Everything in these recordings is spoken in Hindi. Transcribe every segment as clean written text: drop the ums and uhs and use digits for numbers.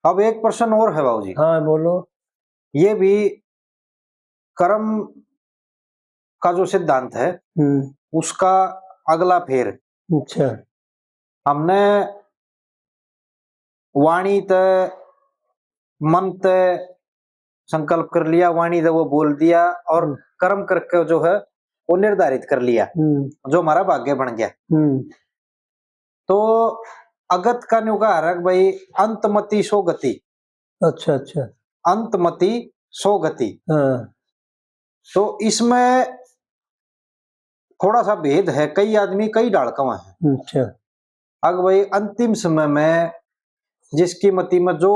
अब एक प्रश्न और है बाबू जी। हाँ बोलो। ये भी कर्म का जो सिद्धांत है उसका अगला फेर। अच्छा। हमने वाणी तय मन तय संकल्प कर लिया, वाणी से वो बोल दिया और कर्म करके जो है वो निर्धारित कर लिया, जो हमारा भाग्य बन गया। तो अगत का न्युगारक भाई अंतमति सो गति। अच्छा अच्छा। अंतमति सो गति। हाँ। तो इसमें थोड़ा सा भेद है, कई आदमी कई डालकवा है। अच्छा। अगर भाई अंतिम समय में जिसकी मति में जो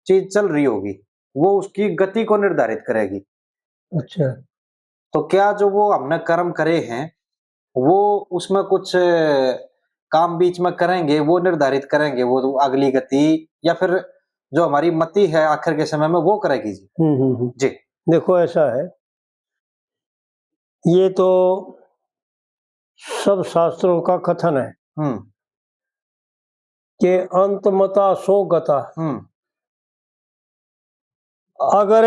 चीज चल रही होगी वो उसकी गति को निर्धारित करेगी। अच्छा। तो क्या जो वो हमने कर्म करे हैं वो उसमें कुछ काम बीच में करेंगे, वो निर्धारित करेंगे वो अगली गति, या फिर जो हमारी मति है आखिर के समय में वो करेगी जी? जी देखो ऐसा है, ये तो सब शास्त्रों का कथन है कि अंतमता सो गता। अगर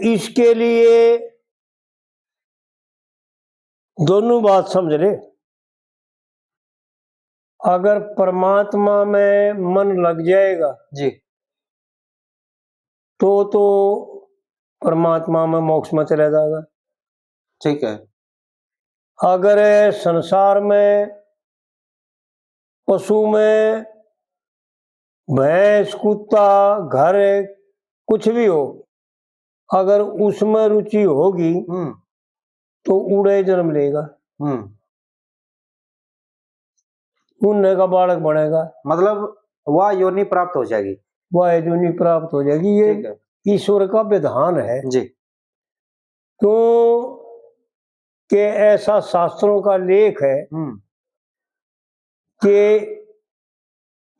इसके लिए दोनों बात समझ ले, अगर परमात्मा में मन लग जाएगा जी तो परमात्मा में मोक्ष में चला जाएगा। ठीक है। अगर संसार में पशु में भैंस कुत्ता घर कुछ भी हो, अगर उसमें रुचि होगी तो उड़े जन्म लेगा, उन्ने का बालक बनेगा, मतलब वह योनि प्राप्त हो जाएगी, वह योनि प्राप्त हो जाएगी। ये ईश्वर का विधान है जी। तो कि ऐसा शास्त्रों का लेख है कि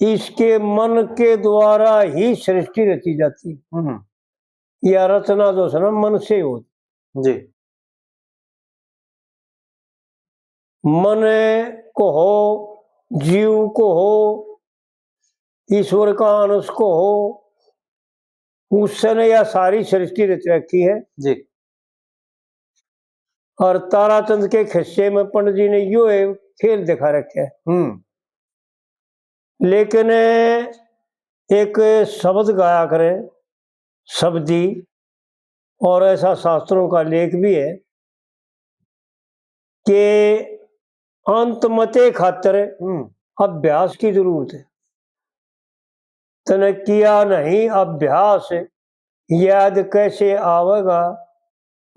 इसके मन के द्वारा ही सृष्टि रची जाती है। या रचना जो है ना मन से होती जी। मन को हो, जीव को हो, ईश्वर का अंश को हो, उससे ने यह सारी सृष्टि रच रखी है जी। और ताराचंद के खिस्से में पंडित जी ने यो खेल दिखा रखे है। लेकिन एक शब्द गाया करें शब्दी, और ऐसा शास्त्रों का लेख भी है कि अंतमते खातिर अभ्यास की जरूरत है। तने किया नहीं अभ्यास याद कैसे आवेगा,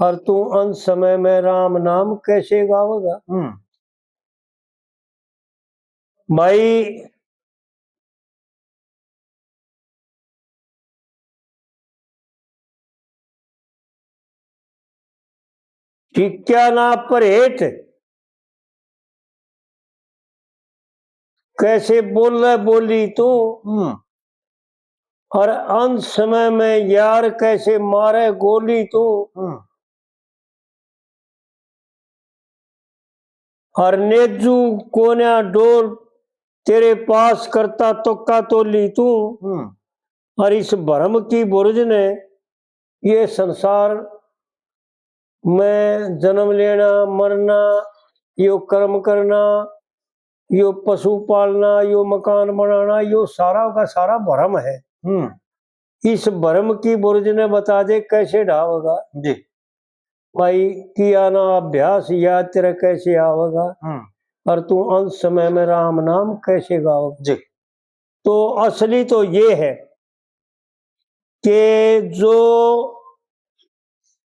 और तू अंत समय में राम नाम कैसे गावेगा। भाई टिक्या ना परहेट कैसे बोली तू, और अंत समय में यार कैसे मारे गोली तू। और नेजू कोन्या डोर तेरे पास करता तुक्का तो ली तू। और इस भ्रम की बुर्ज ने ये संसार में जन्म लेना मरना, यो कर्म करना, यो पशु पालना, यो मकान बनाना, यो सारा का सारा भ्रम है। इस भ्रम की बुर्ज ने बता दे कैसे ढावेगा जी। भाई किया ना अभ्यास याद तेरा कैसे आवेगा, और तू अंत समय में राम नाम कैसे गावेगा जी। तो असली तो ये है कि जो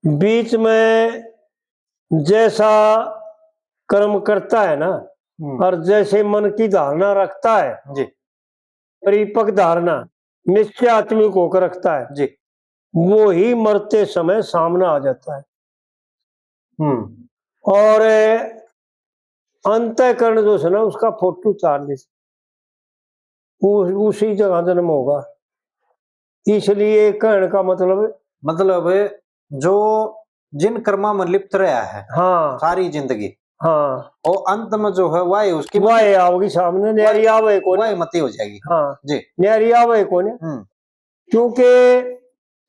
बीच में जैसा कर्म करता है ना, और जैसे मन की धारणा रखता है जी, परिपक्व धारणा निश्चय आत्मिक होकर रखता है जी, वो ही मरते समय सामने आ जाता है। और अंतःकरण जो है ना उसका फोटो उतारने से उसी जगह जन्म होगा। इसलिए कहने का मतलब जो जिन कर्मा में लिप्त रहा है हाँ सारी जिंदगी, हाँ, और अंत में जो है वह उसकी वह आओगी सामने, न्यारी आवे को वह मती हो जाएगी। हाँ जी, न्यारी आवे को क्योंकि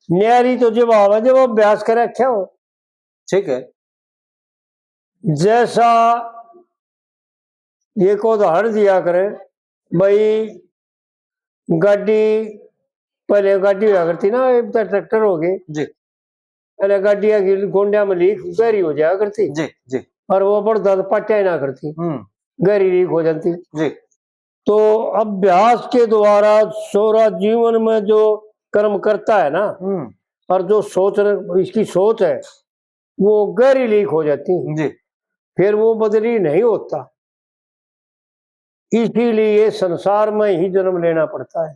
न्यारी तो जब आवा जब अभ्यास कर रखा हो। ठीक है। जैसा ये को उदाहरण दिया करे भाई, गाड़ी पहले गाड़ी हुआ करती ना, अब तो ट्रैक्टर हो गए जी पहले गाड़िया की गोंडिया में लीक गहरी हो जाया करती जी जी। और वो बड़ा पट्टिया ना करती, गहरी लीक हो जाती जी। तो अभ्यास के द्वारा सोरा जीवन में जो कर्म करता है ना, और जो सोच इसकी सोच है वो गहरी लीक हो जाती जी। फिर वो बदली नहीं होता। इसीलिए संसार में ही जन्म लेना पड़ता है।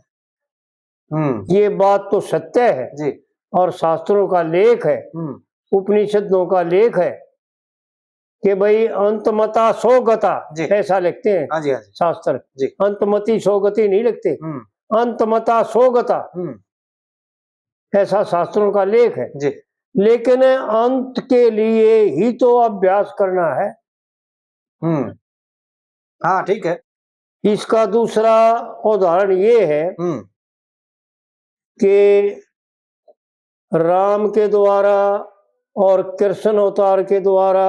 ये बात तो सत्य है जी। और शास्त्रों का लेख है, उपनिषदों का लेख है कि भाई अंतमता सोगता ऐसा लिखते हैं। हाँ जी, हाँ जी। शास्त्र जी। अंतमति सोगति नहीं लिखते, अंतमता सोगता ऐसा शास्त्रों का लेख है जी। लेकिन अंत के लिए ही तो अभ्यास करना है। हाँ ठीक है। इसका दूसरा उदाहरण ये है कि राम के द्वारा और कृष्ण अवतार के द्वारा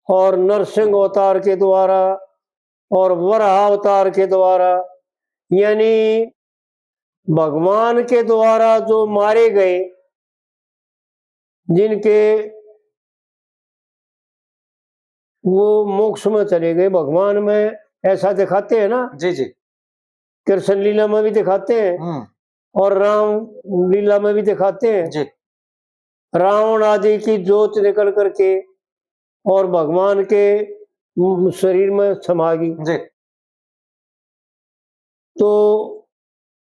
और नरसिंह अवतार के द्वारा और वराह अवतार के द्वारा, यानी भगवान के द्वारा जो मारे गए, जिनके वो मोक्ष में चले गए, भगवान में ऐसा दिखाते हैं ना। जी जी। कृष्ण लीला में भी दिखाते हैं और राम लीला में भी दिखाते हैं जी। रावण आदि की जोत निकल करके और भगवान के शरीर में समा गई जी। तो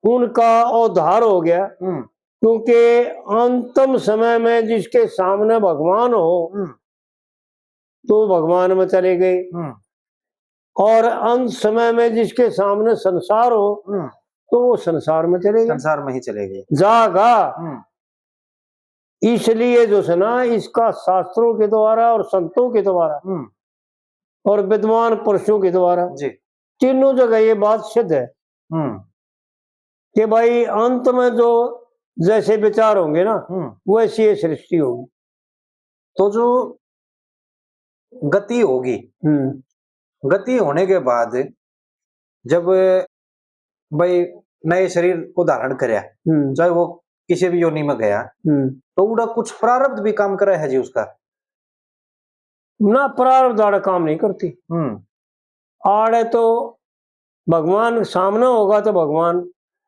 उनका उद्धार हो गया, क्योंकि अंतिम समय में जिसके सामने भगवान हो तो भगवान में चले गए और अंत समय में जिसके सामने संसार हो तो वो संसार में चले गए, संसार में ही चले गए जागा। इसलिए जो है ना, इसका शास्त्रों के द्वारा और संतों के द्वारा और विद्वान पुरुषों के द्वारा तीनों जगह ये बात सिद्ध है कि भाई अंत में जो जैसे विचार होंगे ना वैसी ये सृष्टि होगी। तो जो गति होगी, गति होने के बाद जब भाई नए शरीर को धारण करया, चाहे वो किसी भी योनि में गया, तो उड़ा कुछ प्रारब्ध भी काम करे है जी उसका ना। प्रारब्ध आड़े काम नहीं करती। आड़े तो भगवान सामने होगा तो भगवान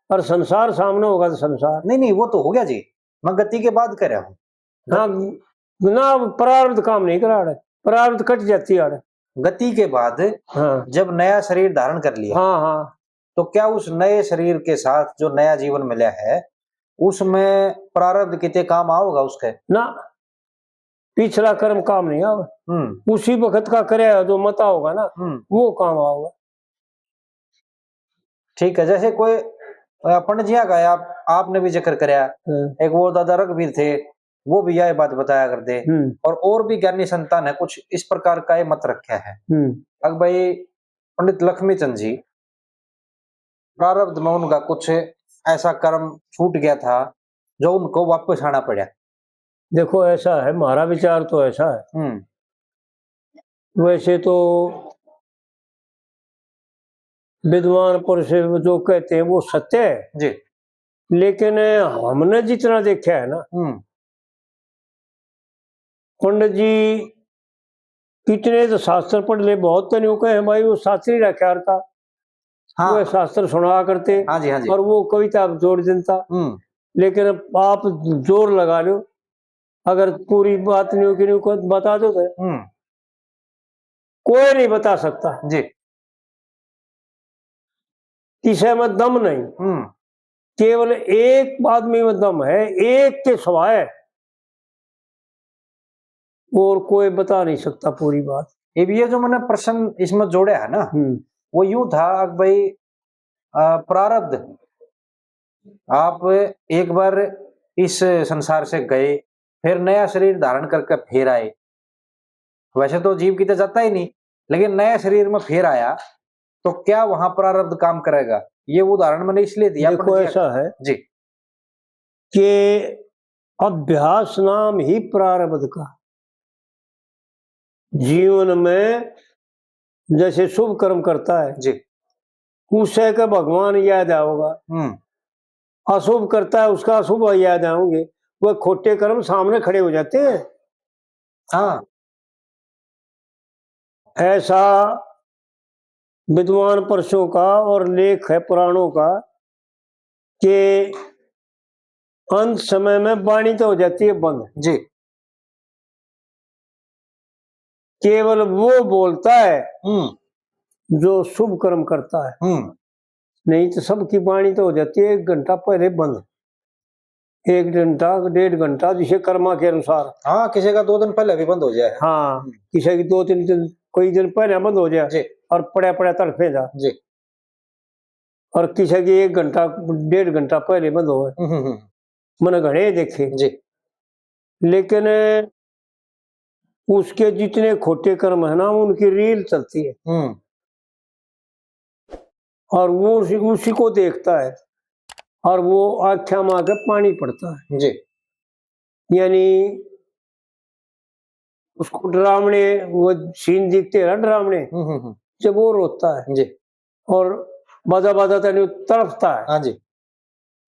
और संसार सामने होगा तो संसार। नहीं वो तो हो गया जी, मैं गति के बाद कर रहा हूँ। हाँ ना, प्रारब्ध काम नहीं करा, आड़े प्रारब्ध कट जाती है आड़े गति के बाद। हाँ। जब नया शरीर धारण कर लिया, हाँ, तो क्या उस नए शरीर के साथ जो नया जीवन मिला है उसमें प्रारब्ध कितने काम आओगा उसके ना? पिछला कर्म काम नहीं आवा, उसी वक्त का करे जो मता होगा ना वो काम आओगा। ठीक है। जैसे कोई पंडित जी का आपने भी जिक्र कराया, एक वो दादा रघुवीर थे, वो भी यह बात बताया करते, और भी ज्ञानी संतान है कुछ इस प्रकार का मत रखा है। अब भाई पंडित लक्ष्मीचंद जी, प्रारब्ध में उनका कुछ ऐसा कर्म छूट गया था जो उनको वापस आना पड़ा। देखो ऐसा है, हमारा विचार तो ऐसा है, वैसे तो विद्वान पुरुष जो कहते हैं वो सत्य है जी, लेकिन हमने जितना देखा है ना, पंडित जी इतने तो शास्त्र पढ़ ले, बहुत तो नहीं कहे भाई वो शास्त्री रखा था। हाँ। वो शास्त्र सुना करते। हाँ जी, हाँ जी। और वो कविता जोड़ देता, लेकिन आप जोर लगा लो, अगर पूरी बात नहीं होगी नहीं बता दो तो कोई नहीं बता सकता जी। किसी में दम नहीं, केवल एक आदमी में दम है, एक के सवाए, और कोई बता नहीं सकता पूरी बात। ये जो मैंने प्रश्न इसमें जोड़ा है ना, वो यूं था भाई, प्रारब्ध आप एक बार इस संसार से गए, फिर नया शरीर धारण करके फिर आए। वैसे तो जीव की तो जाता ही नहीं, लेकिन नया शरीर में फिर आया तो क्या वहां प्रारब्ध काम करेगा? ये उदाहरण मैंने इसलिए दिया। देखो ऐसा है जी, कि अभ्यास नाम ही प्रारब्ध का। जीवन में जैसे शुभ कर्म करता है जी, उसे का भगवान याद आओगा, अशुभ करता है उसका अशुभ याद आओगे, वह खोटे कर्म सामने खड़े हो जाते हैं। हाँ, ऐसा विद्वान पुरुषों का और लेख है पुराणों का कि अंत समय में वाणी तो हो जाती है बंद, जी, केवल वो बोलता है जो शुभ कर्म करता है, नहीं तो सबकी वाणी तो हो जाती है 1 घंटा पहले बंद, 1 घंटा 1.5 घंटा जिसे कर्मा के अनुसार। हाँ, किसी का 2 दिन पहले भी बंद हो जाए। हाँ, किसी की 2-3 दिन कोई दिन पहले बंद हो जाए और पड़ा पड़ा तड़फे जा जी, और किसी की 1 घंटा 1.5 घंटा पहले बंद हो, मैंने घड़े देखे जी। लेकिन उसके जितने खोटे कर्म है ना उनकी रील चलती है और वो उसी को देखता है और वो आख्या माँ के पानी पड़ता है जी, यानी उसको डरावने वो सीन दिखते हैं ना डरावने, जब वो रोता है जी, और बाजा बाजा तड़पता है, हाँ जी,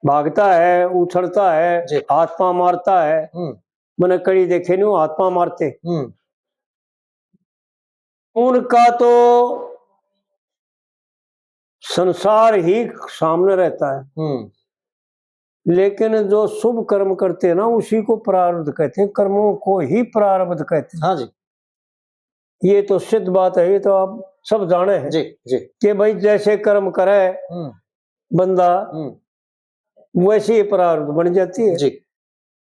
भागता है, उछलता है, हाथ पांव मारता है। मैंने कड़ी देखे नहीं हाथ पांव मारते, उनका तो संसार ही सामने रहता है। लेकिन जो शुभ कर्म करते हैं ना उसी को प्रारब्ध कहते हैं, कर्मों को ही प्रारब्ध कहते हैं। हाँ जी, ये तो सिद्ध बात है, ये तो आप सब जाने हैं जी, जी, कि भाई जैसे कर्म करे बंदा वैसे ही प्रारब्ध बन जाती है जी,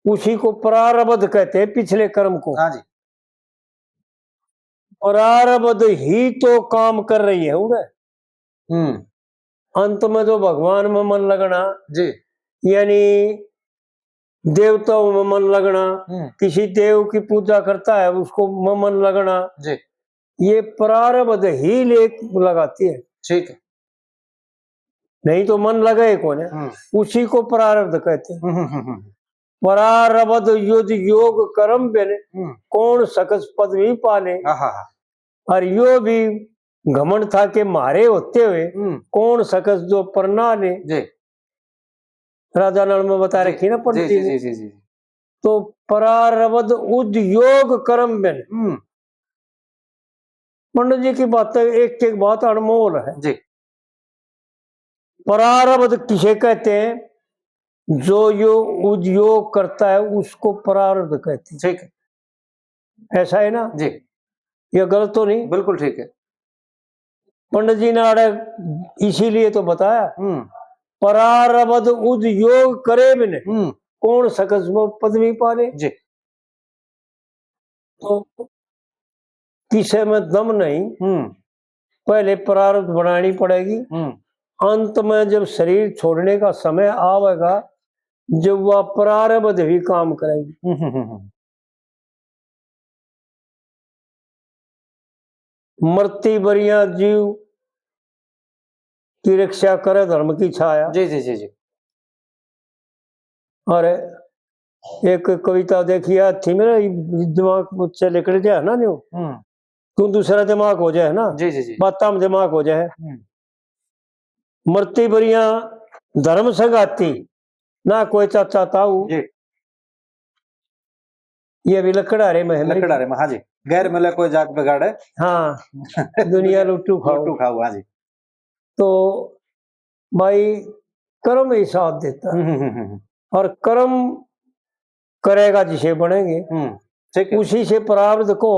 उसी को प्रारब्ध कहते हैं, पिछले कर्म को। हाँ जी, प्रारब्ध ही तो काम कर रही है उन्हें। अंत में जो भगवान में मन लगना जी, यानी देवताओं में मन लगना, किसी देव की पूजा करता है उसको में मन लगना, जी, ये प्रारब्ध ही लेख लगाती है। ठीक है। नहीं तो मन लगे कौन है, उसी को प्रारब्ध कहते हैं। प्रारब्ध युद्ध योग कर्म बिन कौन सकस पदवी पाले, और यो भी घमंड था के मारे होते हुए कौन सकस जो प्रणाले। राजा नल में बता रखी ना पंडित जी ने। तो प्रारब्ध उद्योग कर्म बिन, पंडित जी की बात एक एक बात अनमोल है जी। प्रारब्ध किसे कहते हैं, जो यो उद्योग करता है उसको प्रारब्ध कहते हैं। ठीक है, ऐसा है ना जी, ये गलत तो नहीं? बिल्कुल ठीक है। पंडित जी ने इसीलिए तो बताया प्रारब्ध उद्योग करे बिन कौन सकस पदवी पाले जी। तो किसे में दम नहीं, पहले प्रारब्ध बनानी पड़ेगी, अंत में जब शरीर छोड़ने का समय आवेगा जब वह प्रारब्ध भी काम करेगी। मरती बरिया जीव की रक्षा करे धर्म की छाया। जी जी जी जी। अरे एक कविता देखिए थी, मेरा दिमाग मुझसे निकल जाए ना न्यू, तू दूसरा दिमाग हो जाए ना। जी जी जी। बात में दिमाग हो जाए। मरती बरिया धर्म संगाती ना कोई चाचा ताऊ, ये भी लकड़ारे में है। लकड़ारे में, हाँ जी। गैर मिले कोई जात बिगाड़े, हाँ दुनिया लुट्टू खाओ। लुट्टू खाओ, हाँ जी। तो भाई कर्म ही साथ देता है और कर्म करेगा जिसे बनेंगे, उसी से प्रारब्ध को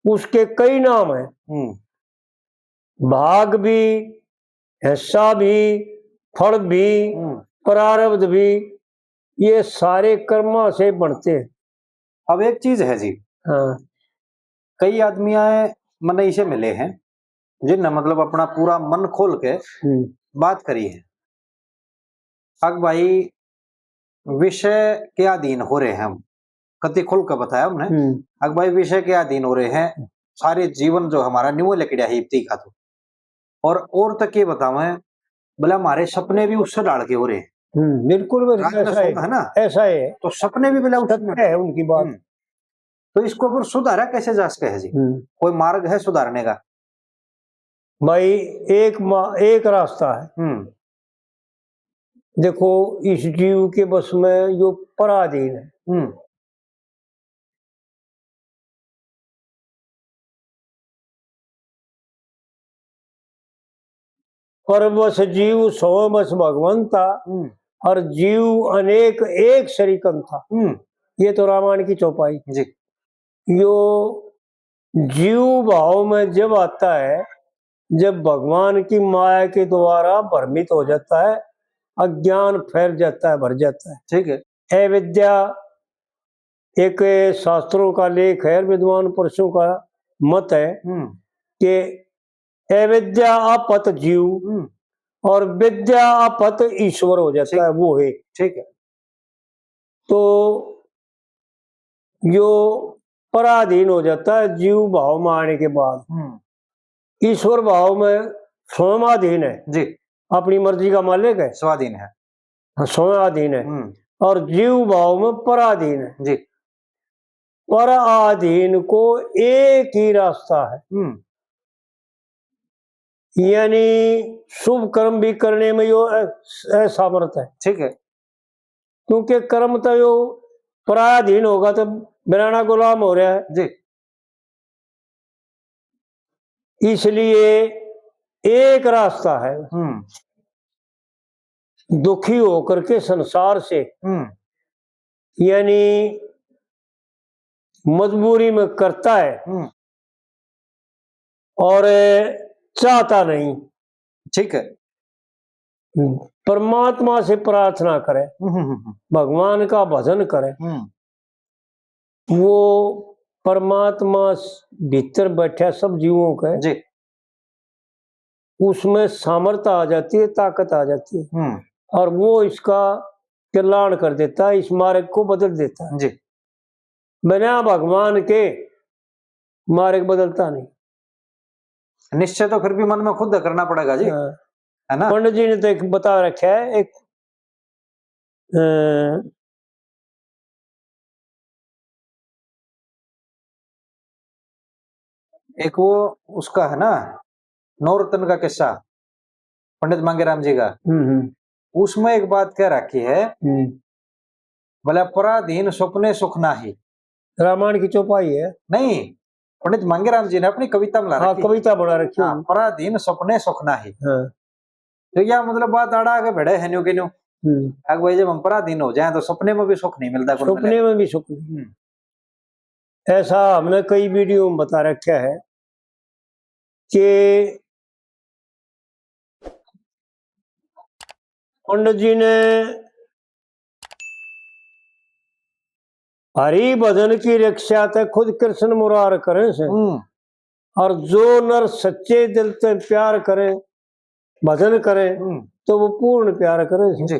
उसके कई नाम है, भाग भी, हिस्सा भी, फल भी, प्रारब्ध भी, ये सारे कर्मा से बनते हैं। अब एक चीज है जी, हाँ, कई आदमी मन इसे मिले हैं जिनने मतलब अपना पूरा मन खोल के बात करी है। अब भाई विषय के अधीन हो रहे हैं हम, कति खुल कर बताया हमने। अब भाई विषय के अधीन हो रहे हैं, सारे जीवन जो हमारा निवो लकड़िया हिपती का तो और तक ये बतावे बोले हमारे सपने भी उससे डाल के हो रहे हैं। बिल्कुल राजस ऐसा होगा, है ना? ऐसा है, तो सपने भी बिला सत्य है उनकी बात। तो इसको फिर सुधारा कैसे जा सके है जी? कोई मार्ग है सुधारने का? भाई एक रास्ता है। देखो, इस जीव के बस में जो पराधीन है, पर बस जीव सो बस भगवंता, और जीव अनेक एक शरीकन था। ये तो रामायण की चौपाई जी। यो जीव भाव में जब आता है, जब भगवान की माया के द्वारा भ्रमित हो जाता है, अज्ञान फैल जाता है, भर जाता है। ठीक है। अविद्या एक शास्त्रों का लेख है, विद्वान पुरुषों का मत है कि अविद्या अपत जीव और विद्या अपत ईश्वर हो जाता है, वो है। ठीक है। तो जो पराधीन हो जाता है जीव भाव में आने के बाद, ईश्वर भाव में स्वयंधीन है जी, अपनी मर्जी का मालिक है, स्वाधीन है, स्वयंधीन है। और जीव भाव में पराधीन है जी। पराधीन को एक ही रास्ता है, यानी शुभ कर्म भी करने में यो असमर्थ है। ठीक है। क्योंकि कर्म तो यो पराधीन होगा तो बिराना गुलाम हो रहा है जी। इसलिए एक रास्ता है, दुखी होकर के संसार से, यानी मजबूरी में करता है और चाहता नहीं। ठीक है। परमात्मा से प्रार्थना करे, भगवान का भजन करे, वो परमात्मा भीतर बैठा सब जीवों का जी, उसमें सामर्थ्य आ जाती है, ताकत आ जाती है, और वो इसका कल्याण कर देता है, इस मार्ग को बदल देता है। जी। बिना भगवान के मार्ग बदलता नहीं। निश्चय तो फिर भी मन में खुद करना पड़ेगा जी, है ना? पंडित जी ने तो एक बता रखा है, एक वो उसका है ना, नौरतन का किस्सा पंडित मांगेराम जी का, उसमें एक बात कह रखी है, बोला पराधीन सपने सुख नाही। रामायण की चौपाई है? नहीं, पंडित मांगेराम जी ने अपनी कविता में रखी, कविता बना रखी। पराधीन सपने सुख नाही। तो क्या मतलब बात आड़ा आगे बढ़े है न्यू के न्यू, भाई जब हम पराधीन हो जाए तो सपने में भी सुख नहीं मिलता, सपने में भी सुख नहीं। ऐसा हमने कई वीडियो में बता रखा है कि पंडित जी ने हरि भजन की रक्षा ते खुद कृष्ण मुरार करे से, और जो नर सच्चे दिल से प्यार करे, भजन करे, तो वो पूर्ण प्यार करे से।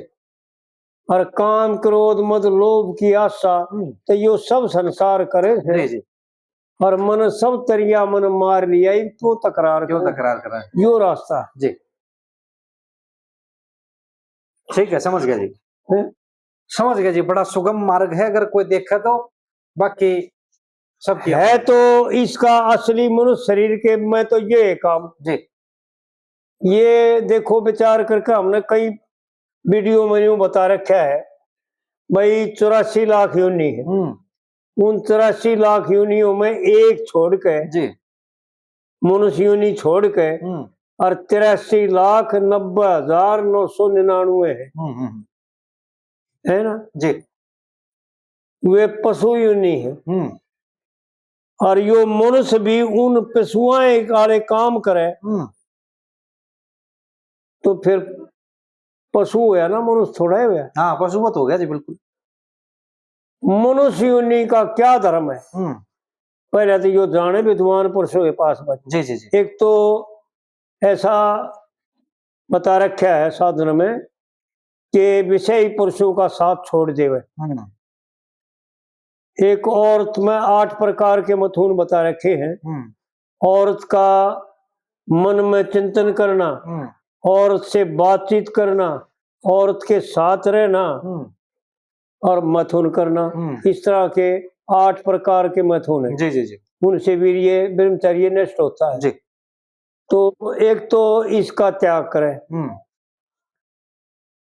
और काम क्रोध मद लोभ की आशा तो यो सब संसार करे से, और मन सब तरिया मन मार लिया तो तकरार करे। यो रास्ता जी, ठीक है, समझ गया जी, समझ गया जी। बड़ा सुगम मार्ग है अगर कोई देखा तो, बाकी सब है तो इसका असली मनुष्य शरीर के में तो ये काम जी। ये देखो विचार करके हमने कई वीडियो में यूं बता रखा है भाई 84 लाख योनि है, उन 84 लाख योनियों में एक छोड़ के जी, मनुष्य योनि छोड़ के और 83,90,999 है ना जी, वे पशु योनि है। और यो मनुष्य भी उन पशुओं काले काम करे तो फिर पशु हुआ ना, मनुष्य थोड़ा है। हाँ, पशुवत हो गया जी, बिल्कुल। मनुष्य योनि का क्या धर्म है? पहले तो यो जाने विद्वान पुरुषों के पास जी जी जी। एक तो ऐसा बता रखा है साधन में कि विषय पुरुषों का साथ छोड़ देवे। एक औरत में 8 प्रकार के मथुन बता रखे हैं। औरत का मन में चिंतन करना, औरत से बातचीत करना, औरत के साथ रहना और मथुन करना, इस तरह के 8 प्रकार के मथुन है। जी जी जी। उनसे वीर्य ब्रह्मचर्य नष्ट होता है जी। तो एक तो इसका त्याग करें,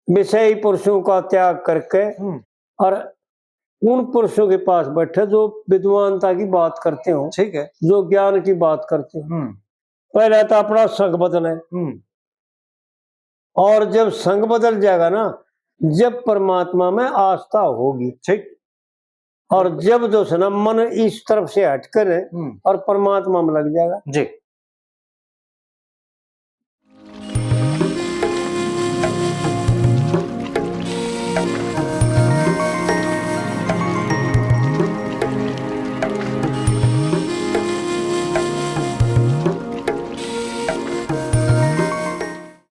विषयी पुरुषों का त्याग करके और उन पुरुषों के पास बैठे जो विद्वानता की बात करते हो, ठीक है, जो ज्ञान की बात करते हो। पहले तो अपना संग बदले, और जब संग बदल जाएगा ना, जब परमात्मा में आस्था होगी, ठीक, और जब जो है ना मन इस तरफ से हटकर और परमात्मा में लग जाएगा, जी,